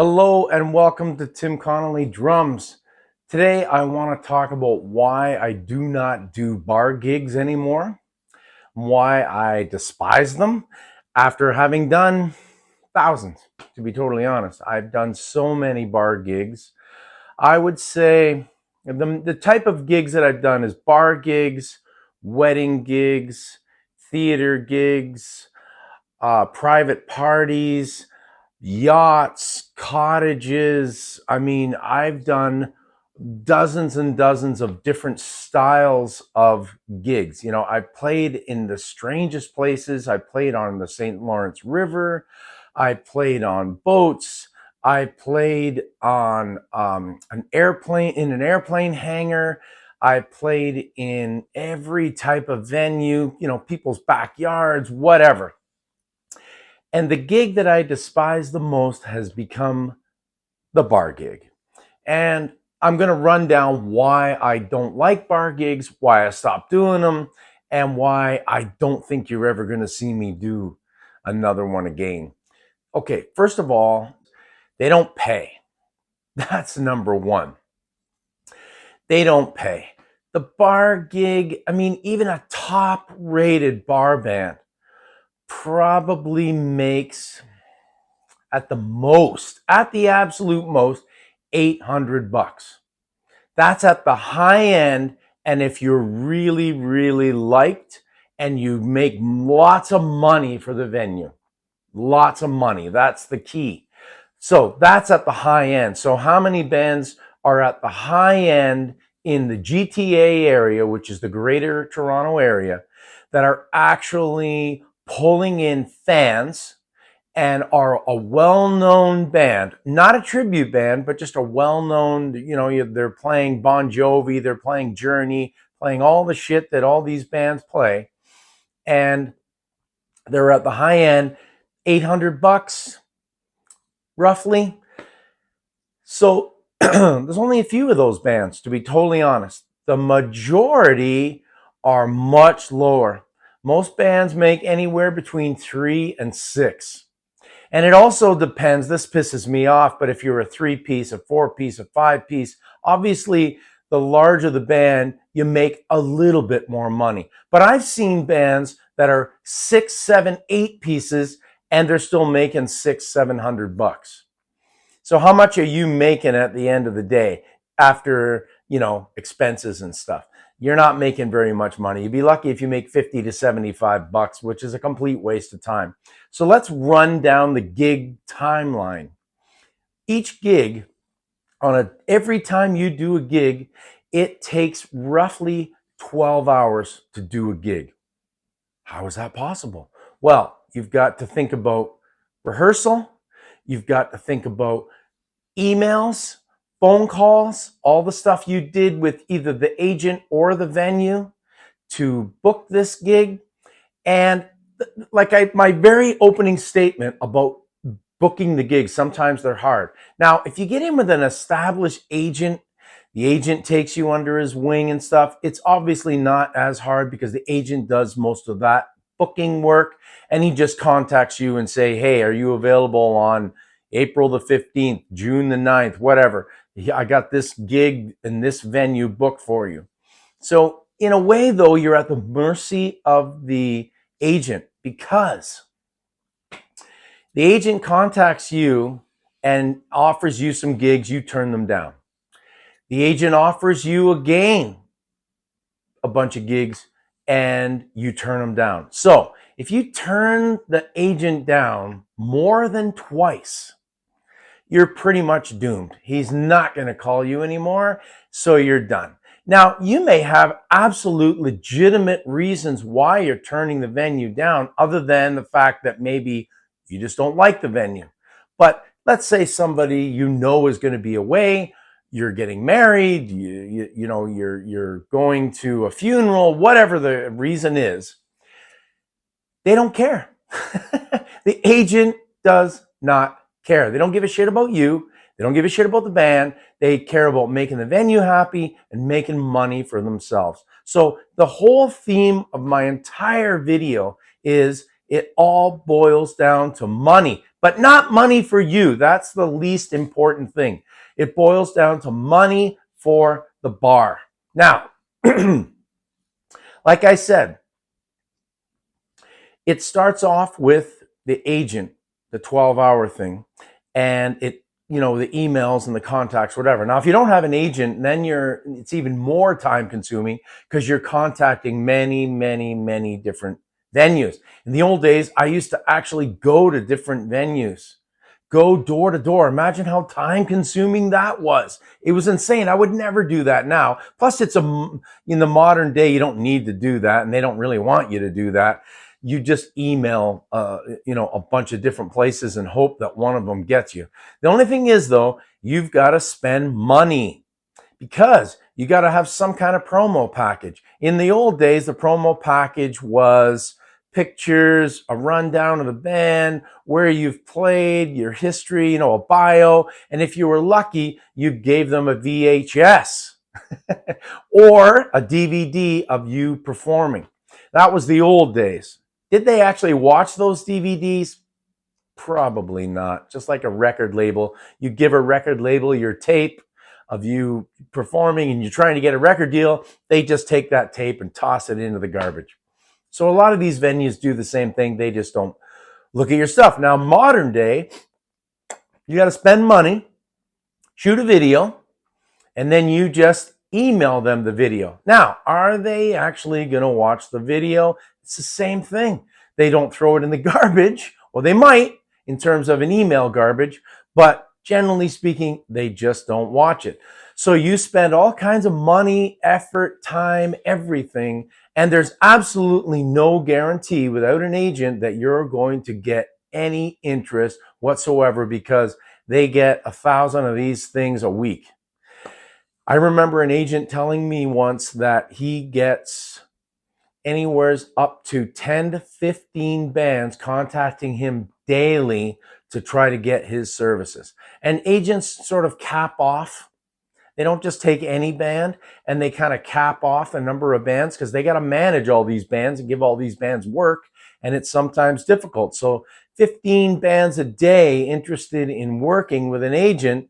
Hello and welcome to Tim Connolly Drums. Today I want to talk about why I do not do bar gigs anymore, why I despise them after having done thousands, to be totally honest. I've done so many bar gigs. I would say the type of gigs that I've done is bar gigs, wedding gigs, theater gigs, private parties, yachts, cottages. I mean, I've done dozens and dozens of different styles of gigs. You know, I played in the strangest places. I played on the St. Lawrence River. I played on boats. I played on an airplane hangar. I played in every type of venue, you know, people's backyards, whatever. And the gig that I despise the most has become the bar gig. And I'm going to run down why I don't like bar gigs, why I stopped doing them, and why I don't think you're ever going to see me do another one again. Okay, first of all, they don't pay. That's number one. They don't pay. The bar gig, I mean, even a top rated bar band probably makes at the absolute most, $800. That's at the high end. And if you're really, really liked and you make lots of money for the venue, lots of money, that's the key. So that's at the high end. So how many bands are at the high end in the GTA area, which is the Greater Toronto area, that are actually pulling in fans and are a well-known band, not a tribute band, but just a well-known, you know, they're playing Bon Jovi, they're playing Journey, playing all the shit that all these bands play. And they're at the high end, $800 roughly. So there's only a few of those bands, to be totally honest. The majority are much lower. Most bands make anywhere between 3 and 6. And it also depends, this pisses me off, but if you're a 3-piece, a 4-piece, a 5-piece, obviously the larger the band, you make a little bit more money. But I've seen bands that are 6, 7, 8 pieces and they're still making $600-700. So how much are you making at the end of the day after, you know, expenses and stuff? You're not making very much money. You'd be lucky if you make $50 to $75, which is a complete waste of time. So let's run down the gig timeline. Each gig, every time you do a gig, it takes roughly 12 hours to do a gig. How is that possible? Well, you've got to think about rehearsal. You've got to think about emails, phone calls, all the stuff you did with either the agent or the venue to book this gig. And like my very opening statement about booking the gig, sometimes they're hard. Now, if you get in with an established agent, the agent takes you under his wing and stuff, it's obviously not as hard because the agent does most of that booking work and he just contacts you and say, hey, are you available on April the 15th, June the 9th, whatever. I got this gig in this venue booked for you. So in a way, though, you're at the mercy of the agent because the agent contacts you and offers you some gigs, you turn them down. The agent offers you again a bunch of gigs and you turn them down. So if you turn the agent down more than twice, you're pretty much doomed. He's not going to call you anymore, so you're done. Now, you may have absolute legitimate reasons why you're turning the venue down, other than the fact that maybe you just don't like the venue. But let's say somebody you know is going to be away, you're getting married, you're going to a funeral, whatever the reason is, they don't care. The agent does not care. They don't give a shit about you. They don't give a shit about the band. They care about making the venue happy and making money for themselves. So the whole theme of my entire video is it all boils down to money. but not money for you. That's the least important thing. It boils down to money for the bar. Now, like I said, it starts off with the agent, the 12-hour thing, and the emails and the contacts, whatever. Now, if you don't have an agent, then it's even more time consuming because you're contacting many, many, many different venues. In the old days, I used to actually go to different venues, go door to door. Imagine how time consuming that was. It was insane. I would never do that now. Plus, in the modern day, you don't need to do that, and they don't really want you to do that. You just email, a bunch of different places and hope that one of them gets you. The only thing is, though, you've got to spend money because you got to have some kind of promo package. In the old days, the promo package was pictures, a rundown of the band, where you've played, your history, a bio. And if you were lucky, you gave them a VHS or a DVD of you performing. That was the old days. Did they actually watch those DVDs? Probably not. Just like a record label. You give a record label your tape of you performing and you're trying to get a record deal, they just take that tape and toss it into the garbage. So a lot of these venues do the same thing. They just don't look at your stuff. Now, modern day, you got to spend money, shoot a video, and then you just email them the video. Now, are they actually going to watch the video? It's the same thing. They don't throw it in the garbage, or they might in terms of an email garbage, but generally speaking, they just don't watch it. So you spend all kinds of money, effort, time, everything, and there's absolutely no guarantee without an agent that you're going to get any interest whatsoever because they get 1,000 of these things a week. I remember an agent telling me once that he gets anywhere up to 10 to 15 bands contacting him daily to try to get his services. And agents sort of cap off. They don't just take any band and they kind of cap off a number of bands because they got to manage all these bands and give all these bands work. And it's sometimes difficult. So 15 bands a day interested in working with an agent.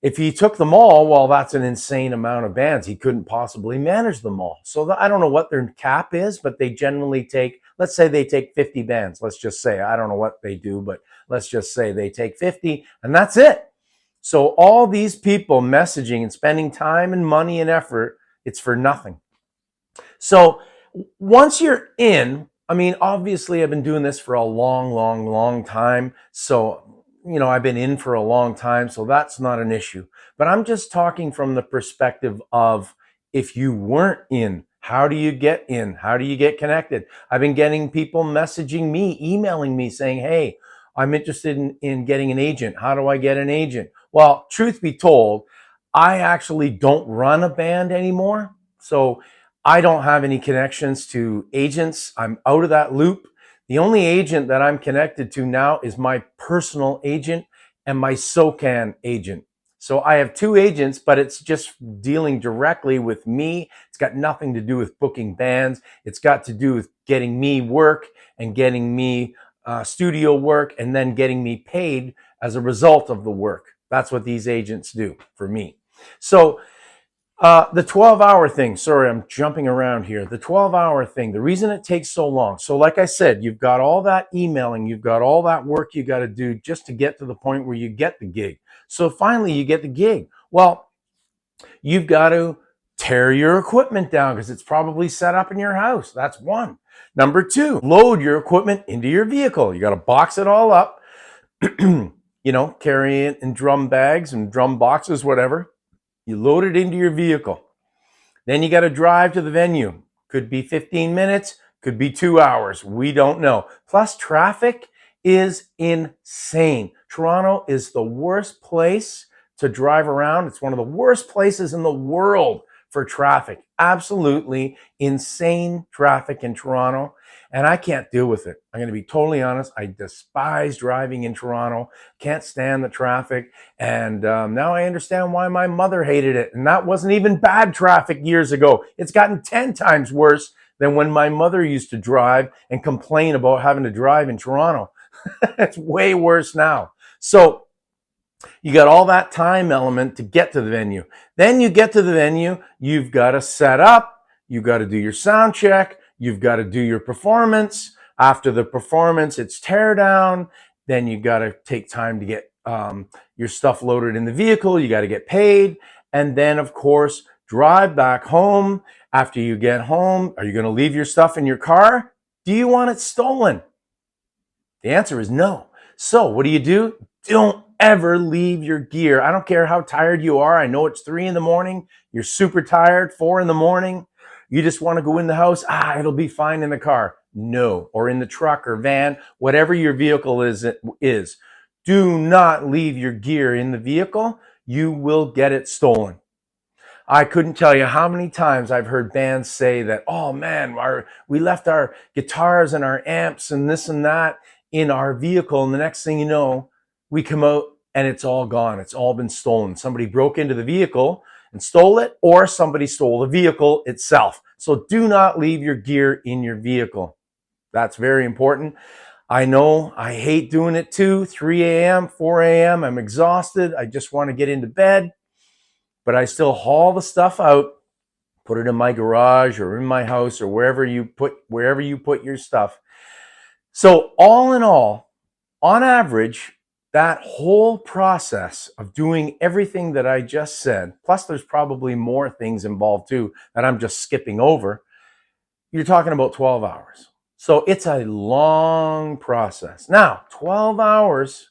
If he took them all, well, that's an insane amount of bands. He couldn't possibly manage them all. So I don't know what their cap is, but they generally take, let's say they take 50 bands. Let's just say, I don't know what they do, but let's just say they take 50 and that's it. So all these people messaging and spending time and money and effort, it's for nothing. So once you're in, obviously I've been doing this for a long, long, long time. So I've been in for a long time, so that's not an issue. But I'm just talking from the perspective of if you weren't in, how do you get in? How do you get connected? I've been getting people messaging me, emailing me saying, hey, I'm interested in getting an agent. How do I get an agent? Well, truth be told, I actually don't run a band anymore. So I don't have any connections to agents. I'm out of that loop. The only agent that I'm connected to now is my personal agent and my SOCAN agent. So I have two agents, but it's just dealing directly with me. It's got nothing to do with booking bands. It's got to do with getting me work and getting me studio work and then getting me paid as a result of the work. That's what these agents do for me. So the 12-hour thing, sorry, I'm jumping around here. The 12-hour thing, the reason it takes so long. So like I said, you've got all that emailing, you've got all that work you got to do just to get to the point where you get the gig. So finally you get the gig. Well, you've got to tear your equipment down because it's probably set up in your house. That's one. Number two, load your equipment into your vehicle. You got to box it all up, carry it in drum bags and drum boxes, whatever. You load it into your vehicle. Then you got to drive to the venue. Could be 15 minutes, could be 2 hours. We don't know. Plus, traffic is insane. Toronto is the worst place to drive around. It's one of the worst places in the world for traffic. Absolutely insane traffic in Toronto. And I can't deal with it. I'm going to be totally honest. I despise driving in Toronto. Can't stand the traffic. And now I understand why my mother hated it. And that wasn't even bad traffic years ago. It's gotten 10 times worse than when my mother used to drive and complain about having to drive in Toronto. It's way worse now. So you got all that time element to get to the venue. Then you get to the venue, you've got to set up, you've got to do your sound check, you've got to do your performance. After the performance, it's tear down. Then you got to take time to get your stuff loaded in the vehicle. You got to get paid. And then, of course, drive back home. After you get home, are you going to leave your stuff in your car? Do you want it stolen? The answer is no. So what do? Don't ever leave your gear. I don't care how tired you are. I know it's 3 a.m. You're super tired, 4 a.m. You just want to go in the house. It'll be fine in the car. No, or in the truck or van, whatever your vehicle is. Do not leave your gear in the vehicle. You will get it stolen. I couldn't tell you how many times I've heard bands say that, oh man, we left our guitars and our amps and this and that in our vehicle. And the next thing you know, we come out and it's all gone. It's all been stolen. Somebody broke into the vehicle and stole it, or somebody stole the vehicle itself. So do not leave your gear in your vehicle. That's very important. I know I hate doing it too. 3 a.m., 4 a.m. I'm exhausted. I just want to get into bed. But I still haul the stuff out, put it in my garage or in my house or wherever you put your stuff. So all in all, on average, that whole process of doing everything that I just said, plus there's probably more things involved too that I'm just skipping over, you're talking about 12 hours. So it's a long process. Now, 12 hours,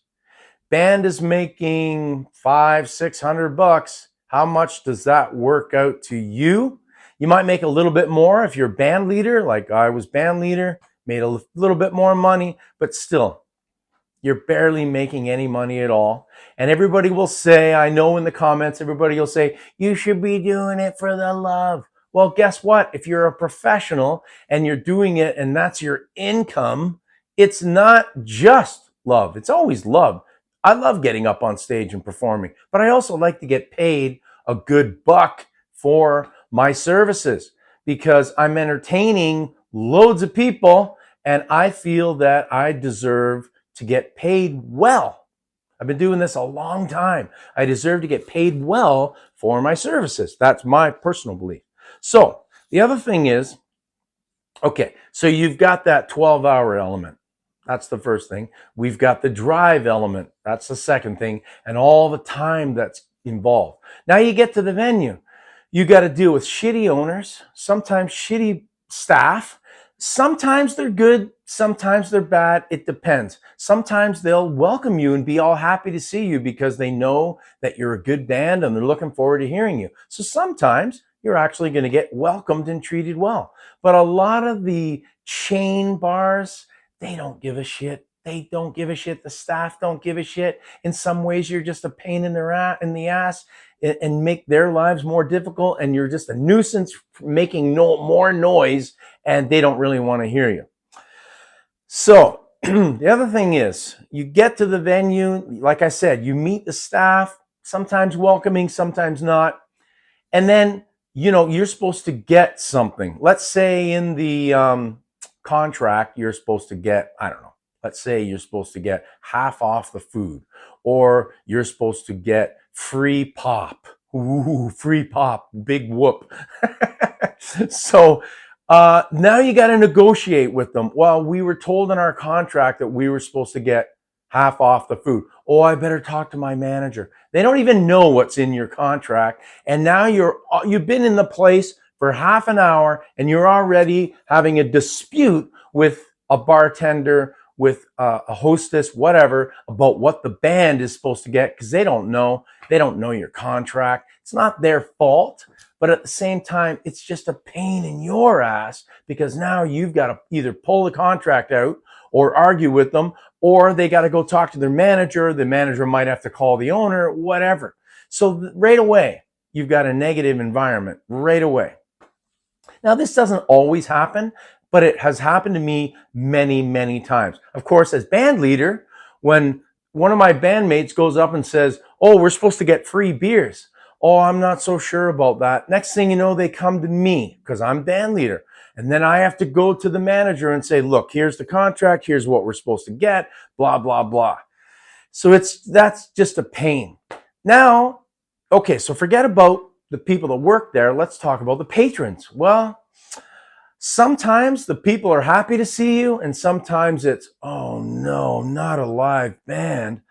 band is making $500-600. How much does that work out to you? You might make a little bit more if you're band leader, like I was band leader, made a little bit more money, but still, you're barely making any money at all. And everybody will say, I know in the comments, everybody will say, you should be doing it for the love. Well, guess what? If you're a professional and you're doing it and that's your income, it's not just love. It's always love. I love getting up on stage and performing, but I also like to get paid a good buck for my services because I'm entertaining loads of people and I feel that I deserve to get paid well. I've been doing this a long time. I deserve to get paid well for my services. That's my personal belief. So the other thing is, okay, so you've got that 12-hour element. That's the first thing. We've got the drive element. That's the second thing. And all the time that's involved. Now you get to the venue. You got to deal with shitty owners, sometimes shitty staff. Sometimes they're good, sometimes they're bad. It depends. Sometimes they'll welcome you and be all happy to see you because they know that you're a good band and they're looking forward to hearing you. So sometimes you're actually going to get welcomed and treated well. But a lot of the chain bars, they don't give a shit. They don't give a shit. The staff don't give a shit. In some ways, you're just a pain in the ass and make their lives more difficult. And you're just a nuisance making more noise and they don't really want to hear you. So the other thing is you get to the venue. Like I said, you meet the staff, sometimes welcoming, sometimes not. And then, you're supposed to get something. Let's say in the contract, you're supposed to get, I don't know, let's say you're supposed to get half off the food, or you're supposed to get free pop. Ooh, free pop, big whoop. So now you got to negotiate with them. Well, we were told in our contract that we were supposed to get half off the food. Oh, I better talk to my manager. They don't even know what's in your contract. And now you've been in the place for half an hour and you're already having a dispute with a bartender, with a hostess, whatever, about what the band is supposed to get because they don't know your contract. It's not their fault, but at the same time, it's just a pain in your ass because now you've got to either pull the contract out or argue with them, or they got to go talk to their manager. The manager might have to call the owner, whatever. So right away, you've got a negative environment right away. Now, this doesn't always happen, but it has happened to me many, many times. Of course, as band leader, when one of my bandmates goes up and says, oh, we're supposed to get free beers. Oh, I'm not so sure about that. Next thing you know, they come to me because I'm band leader. And then I have to go to the manager and say, look, here's the contract. Here's what we're supposed to get, blah, blah, blah. So that's just a pain. Now, okay, so forget about the people that work there. Let's talk about the patrons. Well, sometimes the people are happy to see you, and sometimes it's, oh no, not a live band.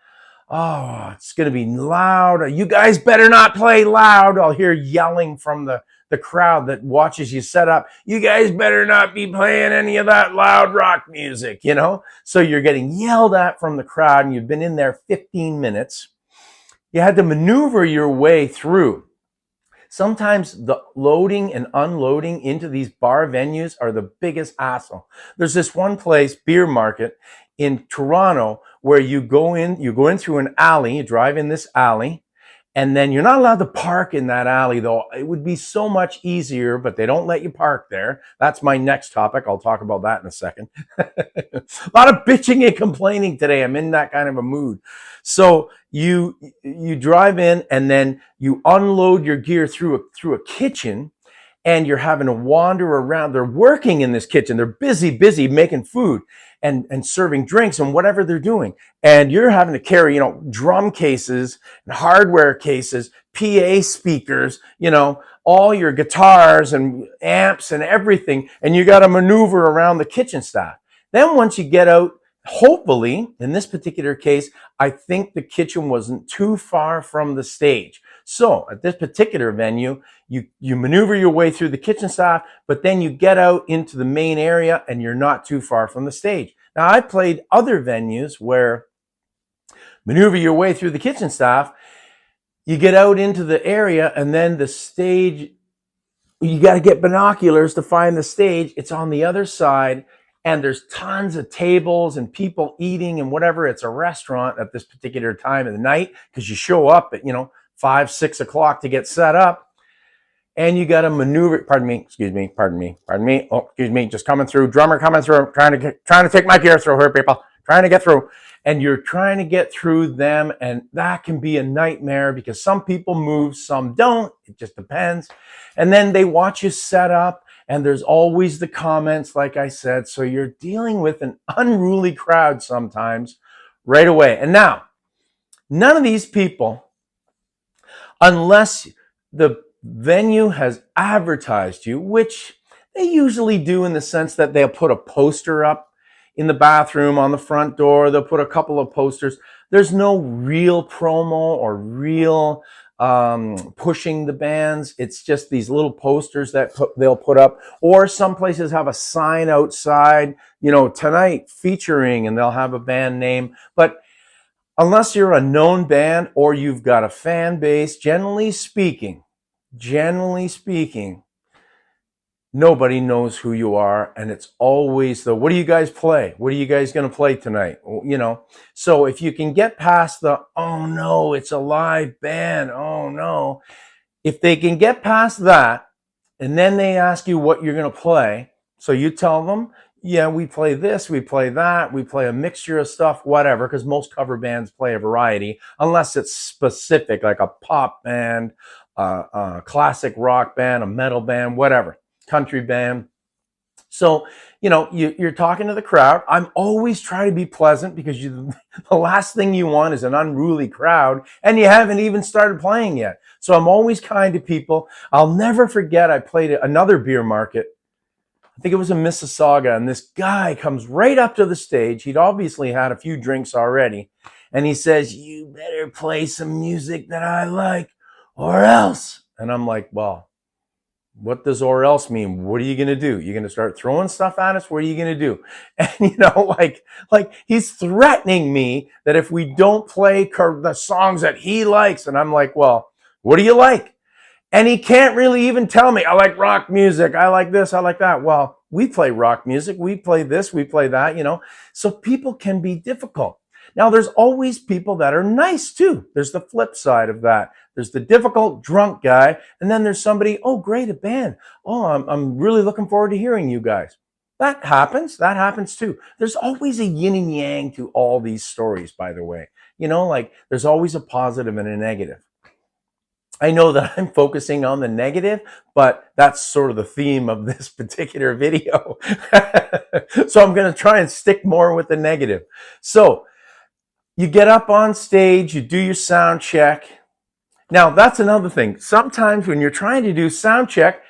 Oh, it's going to be loud. You guys better not play loud. I'll hear yelling from the crowd that watches you set up. You guys better not be playing any of that loud rock music, you know? So you're getting yelled at from the crowd, and you've been in there 15 minutes. You had to maneuver your way through. Sometimes the loading and unloading into these bar venues are the biggest hassle. There's this one place, Beer Market, in Toronto, where you go in through an alley, you drive in this alley, and then you're not allowed to park in that alley, though. It would be so much easier, but they don't let you park there. That's my next topic. I'll talk about that in a second. A lot of bitching and complaining today. I'm in that kind of a mood. So you drive in, and then you unload your gear through a kitchen, and you're having to wander around. They're working in this kitchen. They're busy making food and serving drinks and whatever they're doing. And you're having to carry, drum cases and hardware cases, PA speakers, all your guitars and amps and everything. And you got to maneuver around the kitchen staff. Then once you get out, hopefully, in this particular case, I think the kitchen wasn't too far from the stage. So at this particular venue, you maneuver your way through the kitchen staff, but then you get out into the main area and you're not too far from the stage. Now, I played other venues where maneuver your way through the kitchen staff, you get out into the area, and then the stage, you got to get binoculars to find the stage. It's on the other side, and there's tons of tables and people eating and whatever. It's a restaurant at this particular time of the night because you show up at, 5, 6 o'clock to get set up, and you got to maneuver. Pardon me. Oh, excuse me. Just coming through. Drummer coming through. Trying to take my gear through here, people. Trying to get through. And you're trying to get through them, and that can be a nightmare because some people move, some don't. It just depends. And then they watch you set up, and there's always the comments, like I said. So you're dealing with an unruly crowd sometimes right away. And now, none of these people, unless the venue has advertised you, which they usually do in the sense that they'll put a poster up in the bathroom on the front door. They'll put a couple of posters. There's no real promo or real pushing the bands. It's just these little posters that they'll put up, or some places have a sign outside, tonight featuring, and they'll have a band name. But unless you're a known band or you've got a fan base, generally speaking, nobody knows who you are. And it's always what do you guys play? What are you guys going to play tonight? So if you can get past oh no, it's a live band. Oh no. If they can get past that, and then they ask you what you're going to play. So you tell them, yeah, we play this, we play that, we play a mixture of stuff, whatever, because most cover bands play a variety, unless it's specific, like a pop band, a classic rock band, a metal band, whatever, country band. So, you're talking to the crowd. I'm always trying to be pleasant because the last thing you want is an unruly crowd, and you haven't even started playing yet. So I'm always kind to people. I'll never forget, I played at another beer market. I think it was in Mississauga, and this guy comes right up to the stage. He'd obviously had a few drinks already, and he says, "You better play some music that I like, or else." And I'm like, well, what does or else mean? What are you going to do? You're going to start throwing stuff at us? What are you going to do? And, like he's threatening me that if we don't play the songs that he likes, and I'm like, well, what do you like? And he can't really even tell me, I like rock music, I like this, I like that. Well, we play rock music, we play this, we play that, So people can be difficult. Now, there's always people that are nice too. There's the flip side of that. There's the difficult drunk guy, and then there's somebody, oh, great, a band. Oh, I'm really looking forward to hearing you guys. That happens too. There's always a yin and yang to all these stories, by the way. Like there's always a positive and a negative. I know that I'm focusing on the negative, but that's sort of the theme of this particular video. So I'm going to try and stick more with the negative. So you get up on stage, you do your sound check. Now, that's another thing. Sometimes when you're trying to do sound check,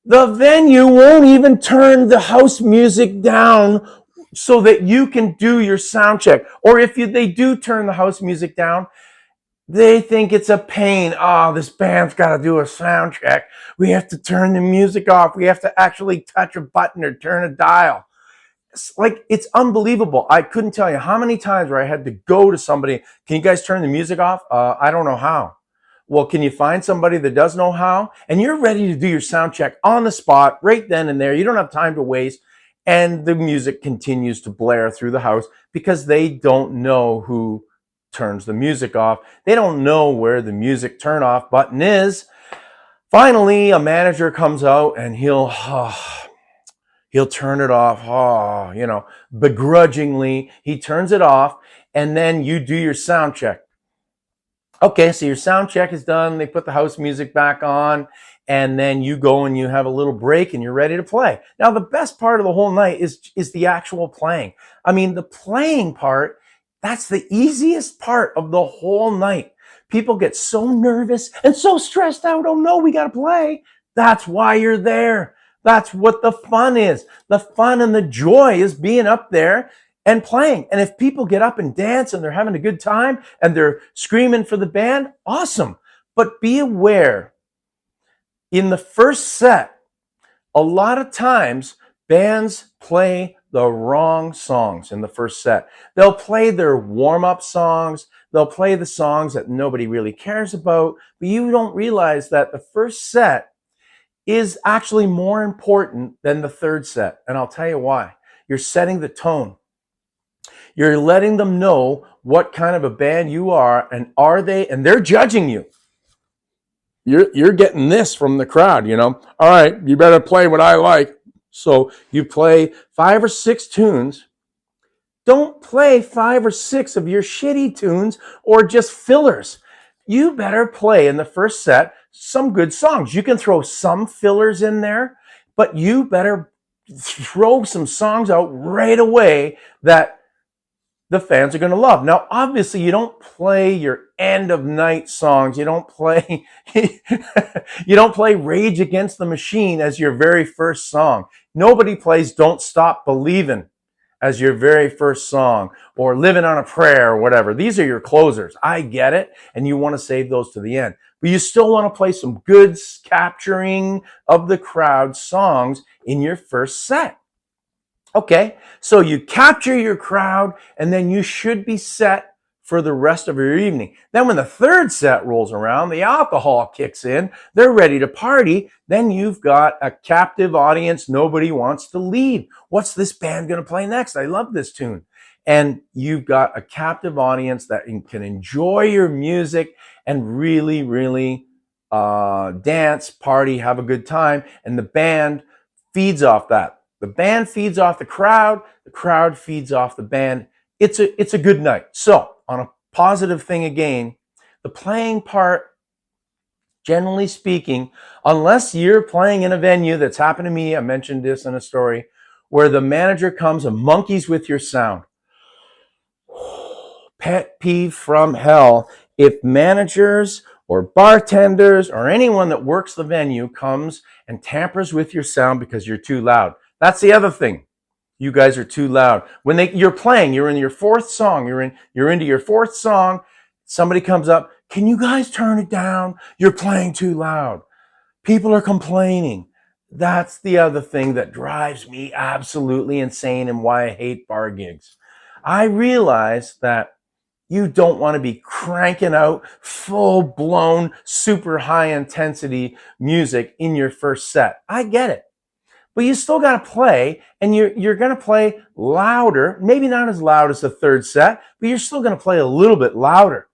the venue won't even turn the house music down so that you can do your sound check. Or if they do turn the house music down, they think it's a pain. Oh, this band's got to do a sound check. We have to turn the music off. We have to actually touch a button or turn a dial. It's unbelievable. I couldn't tell you how many times where I had to go to somebody. Can you guys turn the music off? I don't know how. Well, can you find somebody that does know how? And you're ready to do your sound check on the spot, right then and there. You don't have time to waste. And the music continues to blare through the house because they don't know who turns the music off. They don't know where the music turn off button is. Finally, a manager comes out and he'll turn it off, begrudgingly. He turns it off, and then you do your sound check. Okay, so your sound check is done. They put the house music back on, and then you go and you have a little break and you're ready to play. Now, the best part of the whole night is the actual playing. I mean, the playing part, that's the easiest part of the whole night. People get so nervous and so stressed out. Oh no, we got to play. That's why you're there. That's what the fun is. The fun and the joy is being up there and playing. And if people get up and dance and they're having a good time and they're screaming for the band, awesome. But be aware, in the first set, a lot of times bands play the wrong songs in the first set. They'll play their warm-up songs. They'll play the songs that nobody really cares about. But you don't realize that the first set is actually more important than the third set. And I'll tell you why. You're setting the tone. You're letting them know what kind of a band you are, and they're judging you. You're getting this from the crowd, All right, you better play what I like. So you play 5 or 6 tunes. Don't play 5 or 6 of your shitty tunes or just fillers. You better play in the first set some good songs. You can throw some fillers in there, but you better throw some songs out right away that the fans are going to love. Now, obviously, you don't play your end of night songs. You don't play you don't play Rage Against the Machine as your very first song. Nobody plays Don't Stop Believin' as your very first song, or Living on a Prayer, or whatever. These are your closers. I get it, and you want to save those to the end. But you still want to play some good capturing of the crowd songs in your first set. Okay, so you capture your crowd, and then you should be set for the rest of your evening. Then when the third set rolls around, the alcohol kicks in, they're ready to party, then you've got a captive audience. Nobody wants to leave. What's this band going to play next? I love this tune. And you've got a captive audience that can enjoy your music and really, really dance, party, have a good time, and the band feeds off that. The band feeds off the crowd feeds off the band. It's a good night. So, on a positive thing again, the playing part, generally speaking, unless you're playing in a venue, that's happened to me, I mentioned this in a story, where the manager comes and monkeys with your sound. Pet peeve from hell. If managers or bartenders or anyone that works the venue comes and tampers with your sound because you're too loud. That's the other thing. You guys are too loud. When you're playing, you're in your fourth song, you're into your fourth song, somebody comes up, can you guys turn it down? You're playing too loud. People are complaining. That's the other thing that drives me absolutely insane and why I hate bar gigs. I realize that you don't want to be cranking out full-blown, super high-intensity music in your first set. I get it. But you still got to play, and you're going to play louder, maybe not as loud as the third set, but you're still going to play a little bit louder.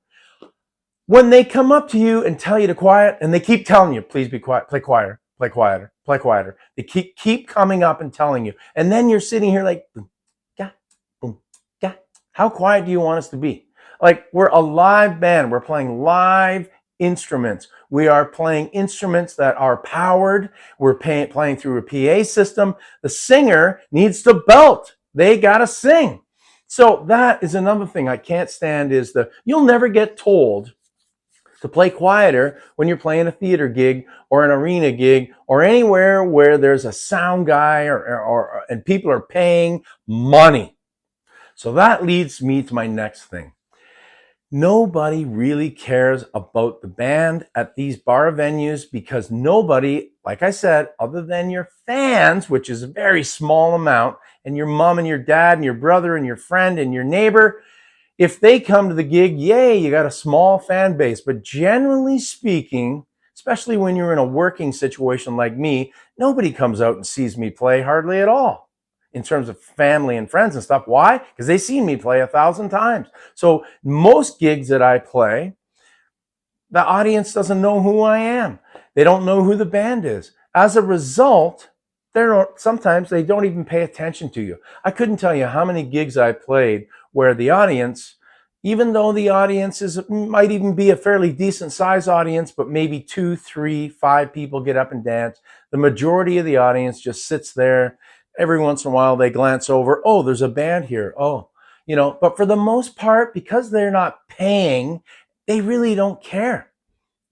When they come up to you and tell you to quiet, and they keep telling you, please be quiet, play quieter, play quieter, play quieter. They keep coming up and telling you. And then you're sitting here like, boom, ga, boom, ga. How quiet do you want us to be? Like, we're a live band. We're playing live instruments. We are playing instruments that are powered. We're playing through a PA system. The singer needs to belt. They got to sing. So that is another thing I can't stand is you'll never get told to play quieter when you're playing a theater gig or an arena gig or anywhere where there's a sound guy and people are paying money. So that leads me to my next thing. Nobody really cares about the band at these bar venues because nobody, like I said, other than your fans, which is a very small amount, and your mom and your dad and your brother and your friend and your neighbor, if they come to the gig, yay, you got a small fan base. But generally speaking, especially when you're in a working situation like me, nobody comes out and sees me play hardly at all in terms of family and friends and stuff. Why? Because they've seen me play 1,000 times. So most gigs that I play, the audience doesn't know who I am. They don't know who the band is. As a result, sometimes they don't even pay attention to you. I couldn't tell you how many gigs I played where the audience, even though the audience might even be a fairly decent size audience, but maybe 2, 3, 5 people get up and dance. The majority of the audience just sits there. Every once in a while they glance over. Oh, there's a band here. Oh, but for the most part, because they're not paying, they really don't care.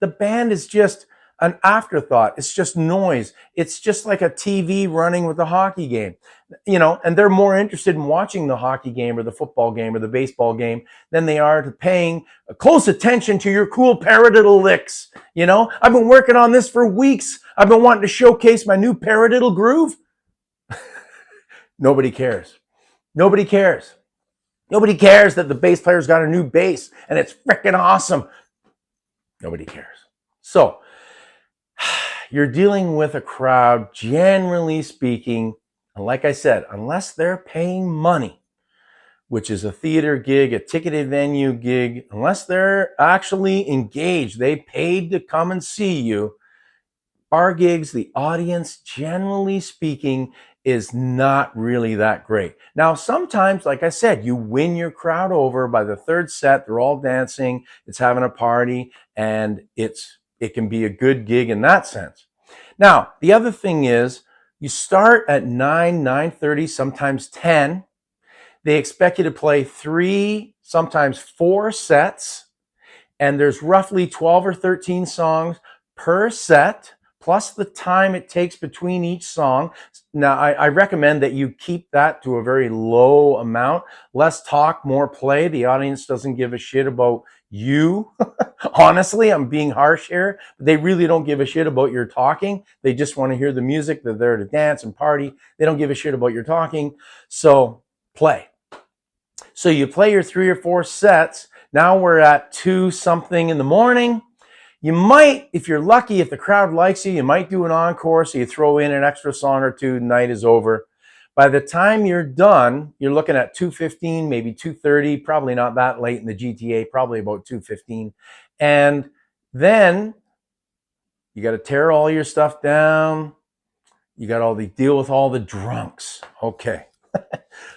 The band is just an afterthought. It's just noise. It's just like a TV running with a hockey game, and they're more interested in watching the hockey game or the football game or the baseball game than they are to paying close attention to your cool paradiddle licks. I've been working on this for weeks. I've been wanting to showcase my new paradiddle groove. Nobody cares. Nobody cares. Nobody cares that the bass player's got a new bass and it's freaking awesome. Nobody cares. So you're dealing with a crowd, generally speaking, and like I said, unless they're paying money, which is a theater gig, a ticketed venue gig, unless they're actually engaged, they paid to come and see you, bar gigs, the audience, generally speaking, is not really that great. Now, sometimes, like I said, you win your crowd over by the third set. They're all dancing. It's having a party, and it can be a good gig in that sense. Now, the other thing is you start at 9, 9:30, sometimes 10. They expect you to play 3, sometimes 4 sets, and there's roughly 12 or 13 songs per set, plus the time it takes between each song. Now, I recommend that you keep that to a very low amount. Less talk, more play. The audience doesn't give a shit about you. Honestly, I'm being harsh here. They really don't give a shit about your talking. They just want to hear the music. They're there to dance and party. They don't give a shit about your talking. So play. So you play your 3 or 4 sets. Now we're at 2 something in the morning. You might, if you're lucky, if the crowd likes you might do an encore, so you throw in an extra song or two, night is over. By the time you're done, you're looking at 2:15, maybe 2:30, probably not that late in the GTA, probably about 2:15. And then you got to tear all your stuff down. You got to deal with all the drunks. Okay.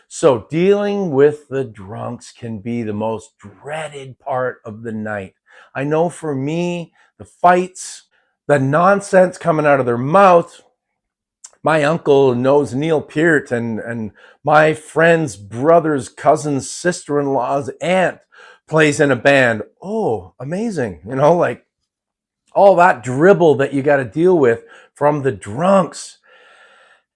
So dealing with the drunks can be the most dreaded part of the night. I know for me, the fights, the nonsense coming out of their mouth. My uncle knows Neil Peart and my friend's brother's cousin's sister-in-law's aunt plays in a band. Oh, amazing. Like all that dribble that you got to deal with from the drunks.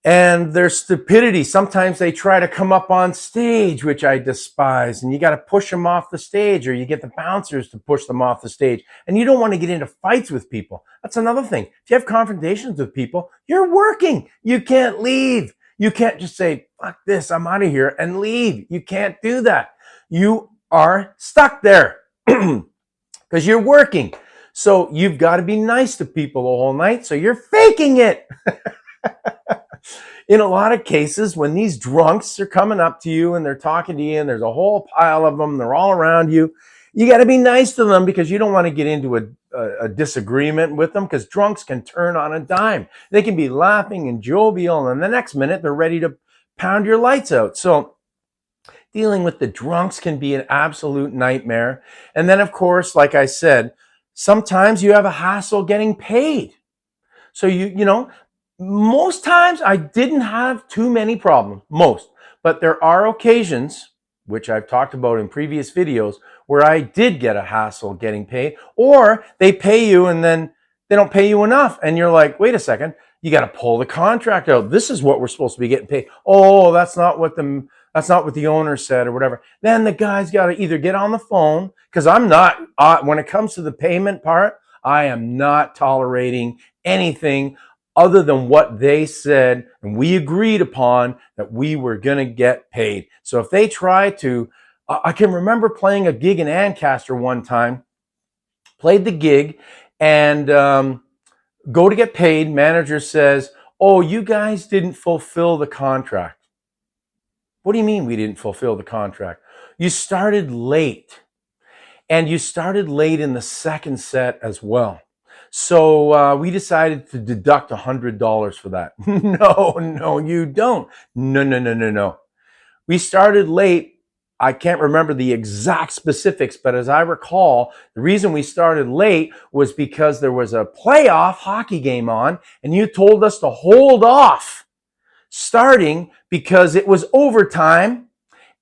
And their stupidity. Sometimes they try to come up on stage, which I despise, and you got to push them off the stage, or you get the bouncers to push them off the stage. And you don't want to get into fights with people. That's another thing. If you have confrontations with people, you're working. You can't leave. You can't just say, fuck this, I'm out of here, and leave. You can't do that. You are stuck there because you're working. So you've got to be nice to people the whole night, so you're faking it. In a lot of cases, when these drunks are coming up to you and they're talking to you and there's a whole pile of them, they're all around you, you got to be nice to them because you don't want to get into a disagreement with them, because drunks can turn on a dime. They can be laughing and jovial, and the next minute they're ready to pound your lights out. So dealing with the drunks can be an absolute nightmare. And then, of course, like I said, Sometimes you have a hassle getting paid. So most times I didn't have too many problems, but there are occasions, which I've talked about in previous videos, where I did get a hassle getting paid, or they pay you and then they don't pay you enough. And you're like, wait a second, you got to pull the contract out. This is what we're supposed to be getting paid. Oh, that's not what the owner said or whatever. Then the guy's got to either get on the phone, because I'm not, when it comes to the payment part, I am not tolerating anything other than what they said and we agreed upon that we were going to get paid. So if they try to, I can remember playing a gig in Ancaster one time, played the gig, and go to get paid. Manager says, oh, you guys didn't fulfill the contract. What do you mean we didn't fulfill the contract? You started late, and you started late in the second set as well. So we decided to deduct $100 for that. No, you don't. No. We started late. I can't remember the exact specifics, but as I recall, the reason we started late was because there was a playoff hockey game on, and you told us to hold off starting because it was overtime.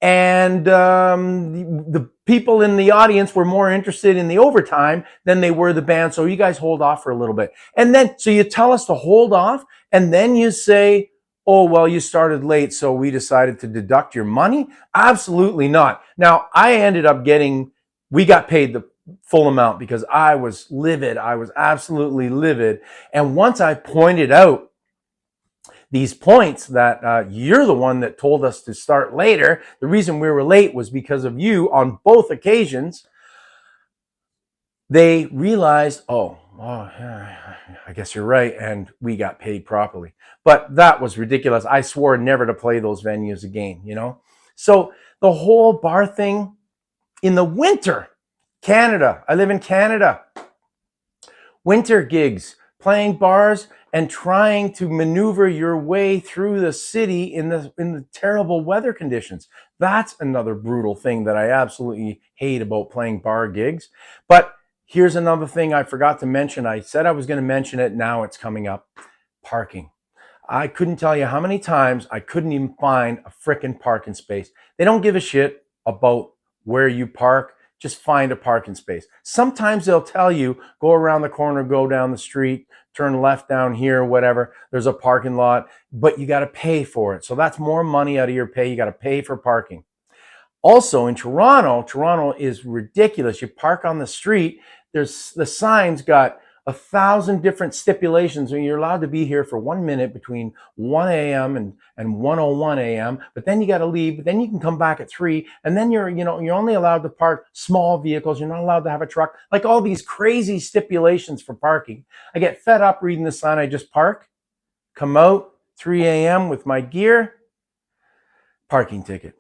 And the people in the audience were more interested in the overtime than they were the band. So you guys hold off for a little bit. And then, so you tell us to hold off, and then you say, oh, well, you started late, so we decided to deduct your money? Absolutely not. Now, we got paid the full amount because I was livid. I was absolutely livid. And once I pointed out these points that you're the one that told us to start later. The reason we were late was because of you on both occasions. They realized, I guess you're right, and we got paid properly. But that was ridiculous. I swore never to play those venues again, So the whole bar thing in the winter, Canada, I live in Canada, winter gigs, playing bars and trying to maneuver your way through the city in the terrible weather conditions. That's another brutal thing that I absolutely hate about playing bar gigs. But here's another thing I forgot to mention. I said I was going to mention it. Now it's coming up. Parking. I couldn't tell you how many times I couldn't even find a frickin' parking space. They don't give a shit about where you park. Just find a parking space. Sometimes they'll tell you, go around the corner, go down the street, turn left down here, whatever. There's a parking lot, but you got to pay for it. So that's more money out of your pay. You got to pay for parking. Also in Toronto is ridiculous. You park on the street. The signs got 1,000 different stipulations, and you're allowed to be here for 1 minute between 1 a.m. and 1:01 a.m. But then you got to leave. But then you can come back at 3, and then you're only allowed to park small vehicles. You're not allowed to have a truck. Like all these crazy stipulations for parking. I get fed up reading the sign. I just park, come out 3 a.m. with my gear, parking ticket.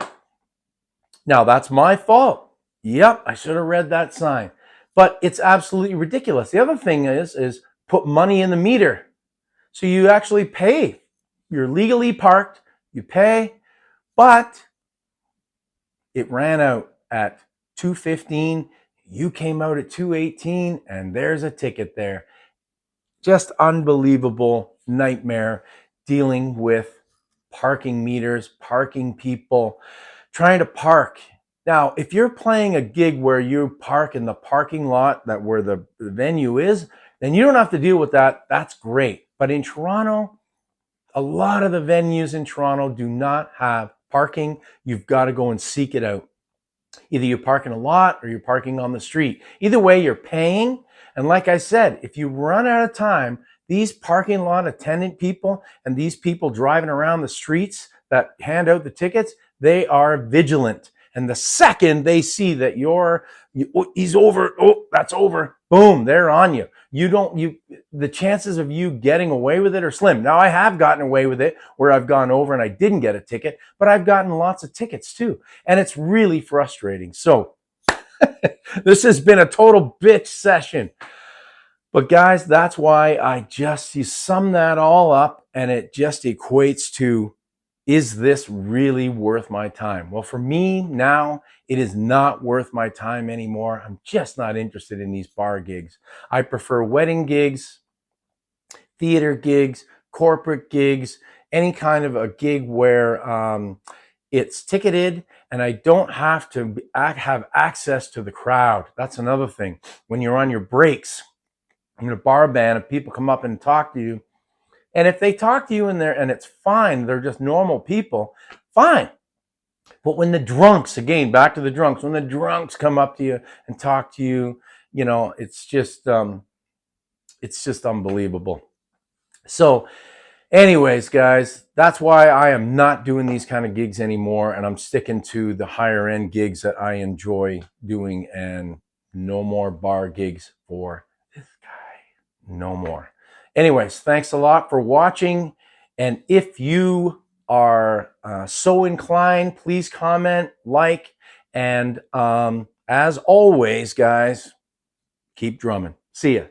Now that's my fault. Yep, I should have read that sign. But it's absolutely ridiculous. The other thing is put money in the meter. So you actually pay. You're legally parked, you pay, but it ran out at 2:15. You came out at 2:18, and there's a ticket there. Just unbelievable nightmare dealing with parking meters, parking people, trying to park. Now, if you're playing a gig where you park in the parking lot where the venue is, then you don't have to deal with that. That's great. But in Toronto, a lot of the venues in Toronto do not have parking. You've got to go and seek it out. Either you park in a lot or you're parking on the street. Either way, you're paying. And like I said, if you run out of time, these parking lot attendant people and these people driving around the streets that hand out the tickets, they are vigilant. And the second they see that he's over, that's over, boom, they're on you. The chances of you getting away with it are slim. Now, I have gotten away with it where I've gone over and I didn't get a ticket, but I've gotten lots of tickets too. And it's really frustrating. So this has been a total bitch session. But guys, that's why you sum that all up and it just equates to, is this really worth my time? Well, for me now, It is not worth my time anymore. I'm just not interested in these bar gigs. I prefer wedding gigs, theater gigs, corporate gigs, any kind of a gig where it's ticketed and I don't have to have access to the crowd. That's another thing. When you're on your breaks in a bar band and people come up and talk to you, and if they talk to you in there and it's fine, they're just normal people, fine. But when the drunks, again, back to the drunks, when the drunks come up to you and talk to you, you know, it's just unbelievable. So anyways, guys, that's why I am not doing these kind of gigs anymore, and I'm sticking to the higher end gigs that I enjoy doing, and no more bar gigs for this guy. No more. Anyways, thanks a lot for watching, and if you are so inclined, please comment, like, and as always, guys, keep drumming. See ya.